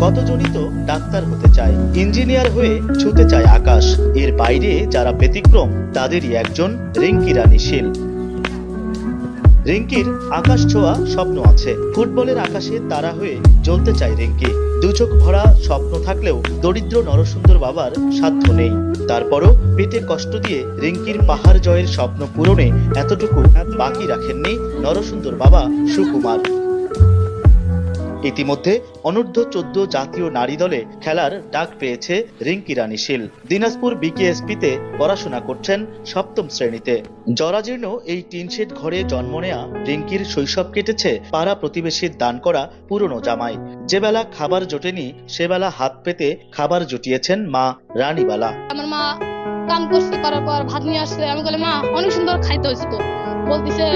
কতজনই তো ডাক্তার হতে চায়, ইঞ্জিনিয়ার হয়ে ছুতে চায় আকাশ। এর বাইরে যারা ব্যতিক্রম তাদেরই একজন রিঙ্কি রানী শীল। রিঙ্কির আকাশ ছোঁয়া স্বপ্ন আছে, ফুটবলের আকাশে তারা হয়ে জ্বলতে চায় রিঙ্কি। দু চোখ ভরা স্বপ্ন থাকলেও দরিদ্র নরসুন্দর বাবার সাধ্য নেই। তারপরও পেটে কষ্ট দিয়ে রিঙ্কির পাহাড় জয়ের স্বপ্ন পূরণে এতটুকু বাকি রাখেননি নরসুন্দর বাবা সুকুমার। ইতিমধ্যে অনূর্ধ্ব 14 জাতীয় নারী দলে খেলার ডাক পেয়েছে রিঙ্কি রানী শীল। দিনাজপুর বিকেএসপিতে পড়াশোনা করছেন 7ম শ্রেণীতে। জরাজীর্ণ এই টিনশেড ঘরে জন্ম নেয়া রিঙ্কির শৈশব কেটেছে পাড়া প্রতিবেশীর দান করা পুরনো জামাই। যে বেলা খাবার জোটেনি সেবেলা হাত পেতে খাবার জুটিয়েছেন মা রানীবালা। আমার মা কাম করছে, করার পর ভাত নিয়ে আসছে। আমি বলে মা অনেক সুন্দর খাইতে হয়েছে তো, বলতেছে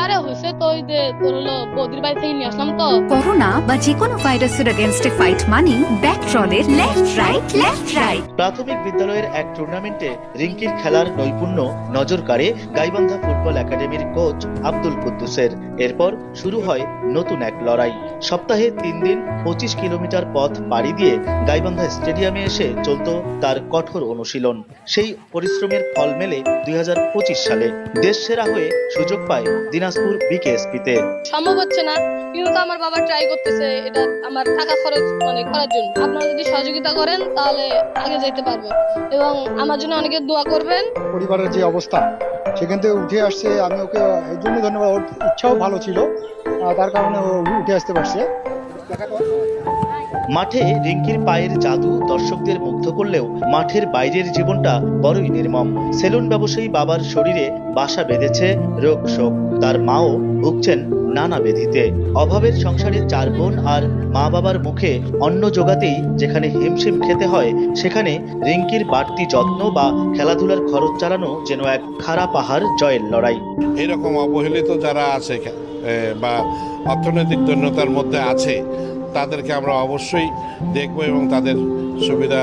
আরে হয়েছে তো, ওই যে তোর হলো বৌদির বাড়ি থেকে নিয়ে আসলাম তো। করোনা বা যে কোনো ভাইরাসের এগেইনস্টে ফাইট মানি ব্যাকট্রলের লেফট রাইট। প্রাথমিক বিদ্যালয়ের এক টুর্নামেন্টে রিঙ্কির খেলার নৈপুণ্য নজর কাড়ে গাইবান্ধা ফুটবল একাডেমির কোচ আব্দুল কুদ্দুসের। এরপর শুরু হয় নতুন এক লড়াই। সপ্তাহে 3 দিন 25 কিলোমিটার পথ পাড়ি দিয়ে গাইবান্ধা স্টেডিয়ামে এসে চলত তার কঠোর অনুশীলন। সেই পরিশ্রমের ফল মেলে 2025 সালে দেশ সেরা হয়ে সুযোগ পায় দিনাজপুর বিকেএসপিতে। সম্ভব হচ্ছে না, কিন্তু আমার বাবা ট্রাই করতেছে এটা আমার টাকা খরচ করার জন্য। আপনারা যদি সহযোগিতা করেন তাহলে আগে যেতে পারবো এবং আমার জন্য অনেকে দোয়া করবেন। পরিবারের যে অবস্থা সেখান থেকে উঠে আসছে, আমি ওকে এই জন্য ধন্যবাদ। ওর ইচ্ছাও ভালো ছিল, তার কারণে ও উঠে আসতে পারছে। মাঠে রিঙ্কির পায়ের জাদু দর্শকদের মুগ্ধ করলেও মাঠের বাইরের জীবনটা বড়ই নির্মম। সেলুন ব্যবসায়ী বাবার শরীরে বাসা বেঁধেছে রোগ শোক। তার মাও ভুগছেন নানা ব্যাধিতে। অভাবের সংসারে 4 বোন আর মা বাবার মুখে অন্ন জোগাতেই যেখানে হিমশিম খেতে হয়, সেখানে রিঙ্কির বাড়তি যত্ন বা খেলাধুলার খরচ চালানো যেন এক খাড়া পাহাড় জয়ের লড়াই। এরকম অবহেলিত যারা আছে বা অর্থনৈতিক দৈন্যতার মধ্যে আছে তাদেরকে আমরা অবশ্যই দেখব এবং তাদের সুবিধা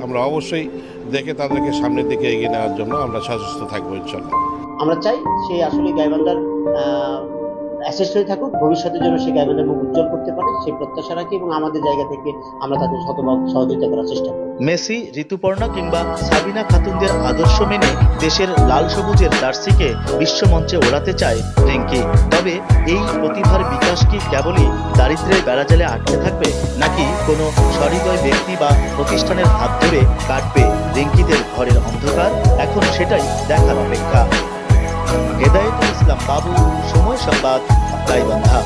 আমরা অবশ্যই দেখে তাদেরকে সামনের দিকে এগিয়ে নেওয়ার জন্য আমরা সচেষ্ট থাকবো ইনশাল্লাহ। আমরা চাই সে আসলে গাইবান্ধার অ্যাসেস্ট হয়ে থাকুক, ভবিষ্যতের জন্য সে গাইবান্ধার মুখ উজ্জ্বল করতে পারে সেই প্রত্যাশা রাখি এবং আমাদের জায়গা থেকে আমরা তাদের শতভাগ সহযোগিতা করার চেষ্টা করি। মেসি, ঋতুপর্ণা কিংবা সাবিনা খাতুনদের আদর্শ মেনে দেশের লাল সবুজের জার্সিকে বিশ্বমঞ্চে ওড়াতে চায় রিঙ্কি। তবে এই প্রতিভার বিকাশ কি কেবলই দারিদ্র্যের বেড়াজালে আটকে থাকবে, নাকি কোনো সহৃদয় ব্যক্তি বা প্রতিষ্ঠানের হাত ধরে কাটবে রিঙ্কিদের ঘরের অন্ধকার? এখন সেটাই দেখার অপেক্ষা। হেদায়েতুল ইসলাম বাবু, সময় সংবাদ, গাইবান্ধা।